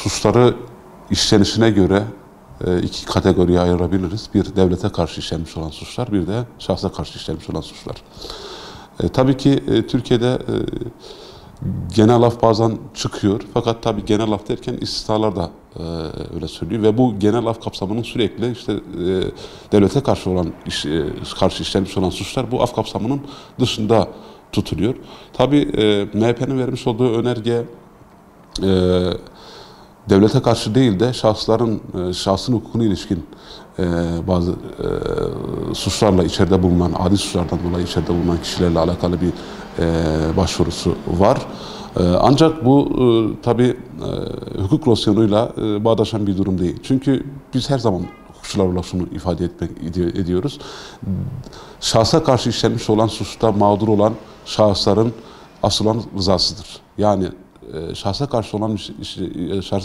suçları işlenişine göre iki kategoriye ayırabiliriz. Bir, devlete karşı işlenmiş olan suçlar, bir de şahsa karşı işlenmiş olan suçlar. Tabii ki Türkiye'de genel af bazen çıkıyor. Fakat tabii genel af derken istisnalar da öyle söylüyor. Ve bu genel af kapsamının sürekli işte devlete karşı işlenmiş olan suçlar bu af kapsamının dışında tutuluyor. Tabii MHP'nin vermiş olduğu önerge devlete karşı değil de şahsın hukukuna ilişkin bazı suçlarla içeride bulunan, adi suçlardan dolayı içeride bulunan kişilerle alakalı bir başvurusu var. Ancak bu tabii hukuk losyonuyla bağdaşan bir durum değil. Çünkü biz her zaman hukukçular olarak şunu ifade ediyoruz. Şahsa karşı işlenmiş olan suçta mağdur olan şahısların asıl olan rızasıdır. Yani şahsa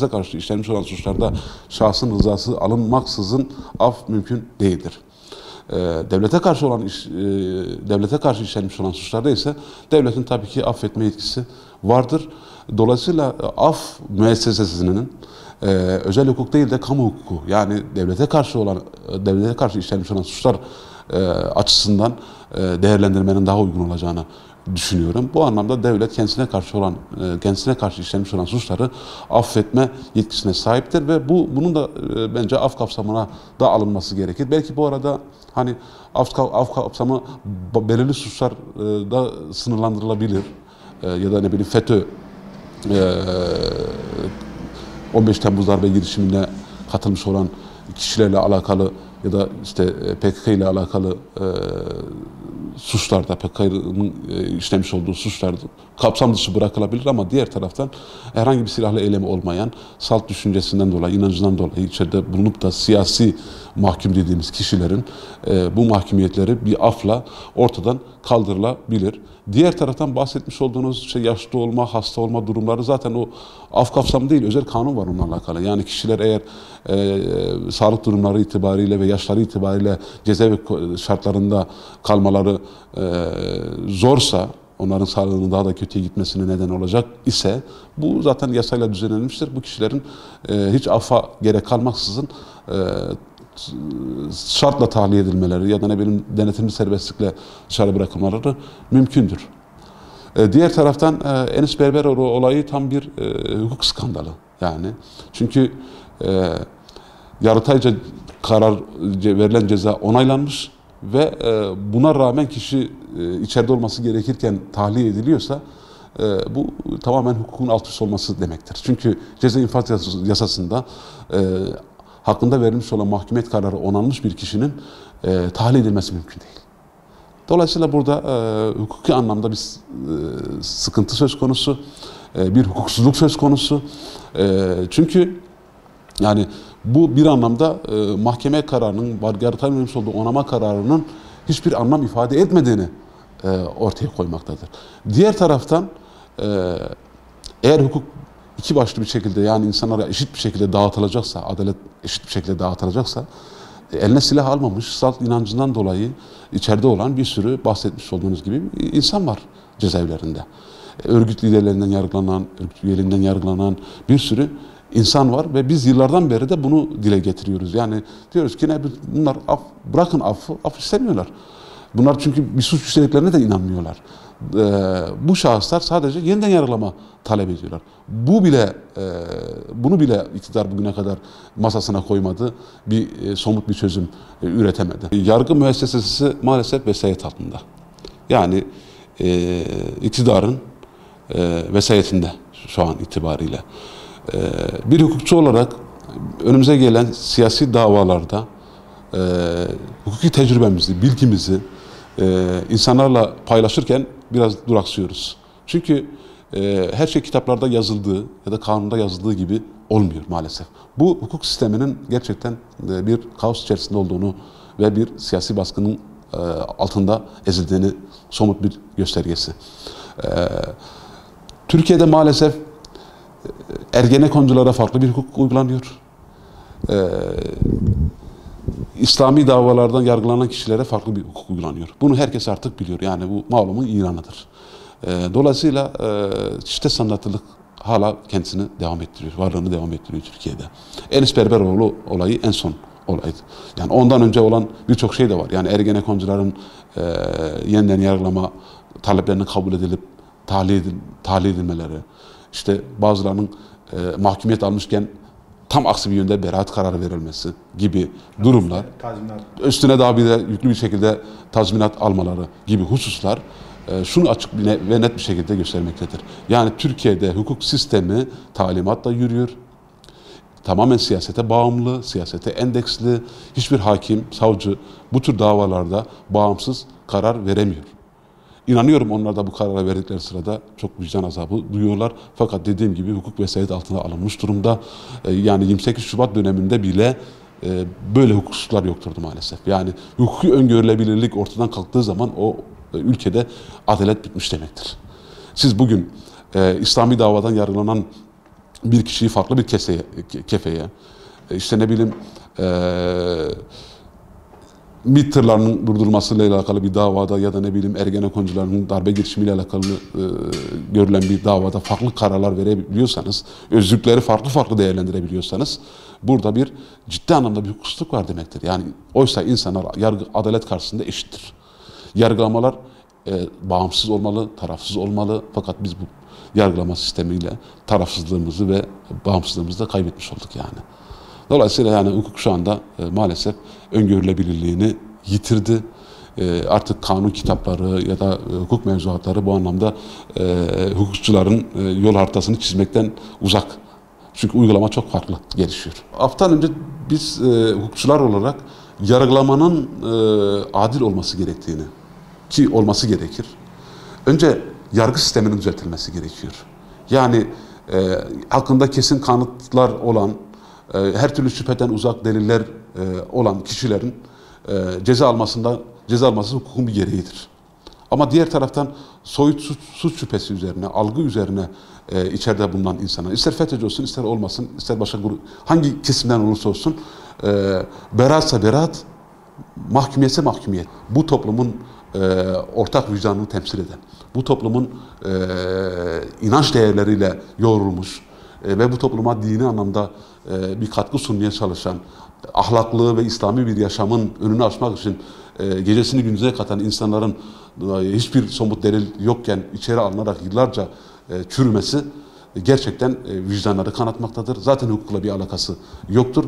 karşı işlenmiş olan suçlarda şahsın rızası alınmaksızın af mümkün değildir. Devlete karşı işlenmiş olan suçlarda ise devletin tabii ki affetme yetkisi vardır. Dolayısıyla af müessesesinin özel hukuk değil de kamu hukuku, yani devlete karşı işlenmiş olan suçlar açısından değerlendirmenin daha uygun olacağını düşünüyorum. Bu anlamda devlet kendisine karşı işlenmiş olan suçları affetme yetkisine sahiptir ve bunun da bence af kapsamına da alınması gerekir. Belki bu arada hani af kapsamı belirli suçlar da sınırlandırılabilir. Ya da ne bileyim FETÖ 15 Temmuz darbe girişimine katılmış olan kişilerle alakalı ya da işte PKK ile alakalı suçlarda, PKK'nın işlemiş olduğu suçlarda kapsam dışı bırakılabilir ama diğer taraftan herhangi bir silahlı eylemi olmayan, salt düşüncesinden dolayı, inancından dolayı içeride bulunup da siyasi mahkum dediğimiz kişilerin bu mahkumiyetleri bir afla ortadan kaldırılabilir. Diğer taraftan bahsetmiş olduğunuz yaşlı olma, hasta olma durumları zaten o af kapsamı değil, özel kanun var onunla alakalı. Yani kişiler eğer sağlık durumları itibariyle ve yaşları itibariyle cezaevi şartlarında kalmaları zorsa, onların sağlığının daha da kötüye gitmesine neden olacak ise bu zaten yasayla düzenlenmiştir. Bu kişilerin hiç affa gerek kalmaksızın şartla tahliye edilmeleri ya da ne bileyim denetimli serbestlikle dışarı bırakılmaları mümkündür. Diğer taraftan Enis Berberoğlu olayı tam bir hukuk skandalı yani. Çünkü yargıtayca verilen ceza onaylanmış ve buna rağmen kişi içeride olması gerekirken tahliye ediliyorsa bu tamamen hukukun alt üst olması demektir. Çünkü ceza infaz yasasında hakkında verilmiş olan mahkumiyet kararı onanmış bir kişinin tahliye edilmesi mümkün değil. Dolayısıyla burada hukuki anlamda bir sıkıntı söz konusu, bir hukuksuzluk söz konusu. Çünkü yani bu bir anlamda mahkeme kararının, Yargıtay'ın vermiş olduğu onama kararının hiçbir anlam ifade etmediğini ortaya koymaktadır. Diğer taraftan eğer hukuk iki başlı bir şekilde, yani insanlara eşit bir şekilde dağıtılacaksa, adalet eşit bir şekilde dağıtılacaksa, eline silah almamış, salt inancından dolayı içeride olan bir sürü bahsetmiş olduğunuz gibi insan var cezaevlerinde. Örgüt liderlerinden yargılanan, örgüt üyeliğinden yargılanan bir sürü insan var ve biz yıllardan beri de bunu dile getiriyoruz. Yani diyoruz ki bunlar bırakın af istemiyorlar. Bunlar çünkü bir suç işlediklerine de inanmıyorlar. Bu şahıslar sadece yeniden yargılama talep ediyorlar. Bunu bile iktidar bugüne kadar masasına koymadı, somut bir çözüm üretemedi. Yargı müessesesi maalesef vesayet altında. Yani iktidarın vesayetinde şu an itibariyle. Bir hukukçu olarak önümüze gelen siyasi davalarda hukuki tecrübemizi, bilgimizi insanlarla paylaşırken biraz duraksıyoruz. Çünkü her şey kitaplarda yazıldığı ya da kanunda yazıldığı gibi olmuyor maalesef. Bu hukuk sisteminin gerçekten bir kaos içerisinde olduğunu ve bir siyasi baskının altında ezildiğini somut bir göstergesi. Türkiye'de maalesef Ergenekonculara farklı bir hukuk uygulanıyor. İslami davalardan yargılanan kişilere farklı bir hukuk uygulanıyor. Bunu herkes artık biliyor. Yani bu malumun ilanıdır. Dolayısıyla çifte standartlılık hala kendisini devam ettiriyor, varlığını devam ettiriyor Türkiye'de. Enis Berberoğlu olayı en son olaydı. Yani ondan önce olan birçok şey de var. Yani Ergenekoncuların yeniden yargılama taleplerinin kabul edilip tahliye edilmeleri, işte bazılarının mahkumiyet almışken tam aksi bir yönde beraat kararı verilmesi gibi durumlar, üstüne daha bir de yüklü bir şekilde tazminat almaları gibi hususlar şunu açık ve net bir şekilde göstermektedir. Yani Türkiye'de hukuk sistemi talimatla yürüyor. Tamamen siyasete bağımlı, siyasete endeksli, hiçbir hakim, savcı bu tür davalarda bağımsız karar veremiyor. İnanıyorum onlar da bu karara verdikleri sırada çok vicdan azabı duyuyorlar. Fakat dediğim gibi hukuk vesayet altına alınmış durumda. Yani 28 Şubat döneminde bile böyle hukuksuzlar yokturdu maalesef. Yani hukuki öngörülebilirlik ortadan kalktığı zaman o ülkede adalet bitmiş demektir. Siz bugün İslami davadan yargılanan bir kişiyi farklı bir kefeye, işte ne bileyim MİT tırlarının durdurulmasıyla alakalı bir davada ya da ne bileyim Ergenekoncuların darbe girişimiyle alakalı görülen bir davada farklı kararlar verebiliyorsanız, özürlükleri farklı değerlendirebiliyorsanız burada bir ciddi anlamda bir hukuksuzluk var demektir. Yani oysa insanlar adalet karşısında eşittir. Yargılamalar bağımsız olmalı, tarafsız olmalı. Fakat biz bu yargılama sistemiyle tarafsızlığımızı ve bağımsızlığımızı da kaybetmiş olduk yani. Dolayısıyla yani hukuk şu anda maalesef öngörülebilirliğini yitirdi. Artık kanun kitapları ya da hukuk mevzuatları bu anlamda hukukçuların yol haritasını çizmekten uzak. Çünkü uygulama çok farklı gelişiyor. Haftadan önce biz hukukçular olarak yargılamanın adil olması gerektiğini, ki olması gerekir. Önce yargı sisteminin düzeltilmesi gerekiyor. Yani hakkında kesin kanıtlar olan, her türlü şüpheden uzak deliller olan kişilerin ceza alması hukukun bir gereğidir. Ama diğer taraftan soyut suç şüphesi üzerine, algı üzerine içeride bulunan insana, ister FETÖ'cü olsun, ister olmasın, ister başka hangi kesimden olursa olsun, beraatsa beraat, mahkumiyetse mahkumiyet. Bu toplumun ortak vicdanını temsil eden, bu toplumun inanç değerleriyle yoğrulmuş ve bu topluma dini anlamda bir katkı sunmaya çalışan, ahlaklı ve İslami bir yaşamın önünü açmak için gecesini gündüze katan insanların hiçbir somut delil yokken içeri alınarak yıllarca çürümesi gerçekten vicdanları kanatmaktadır. Zaten hukukla bir alakası yoktur.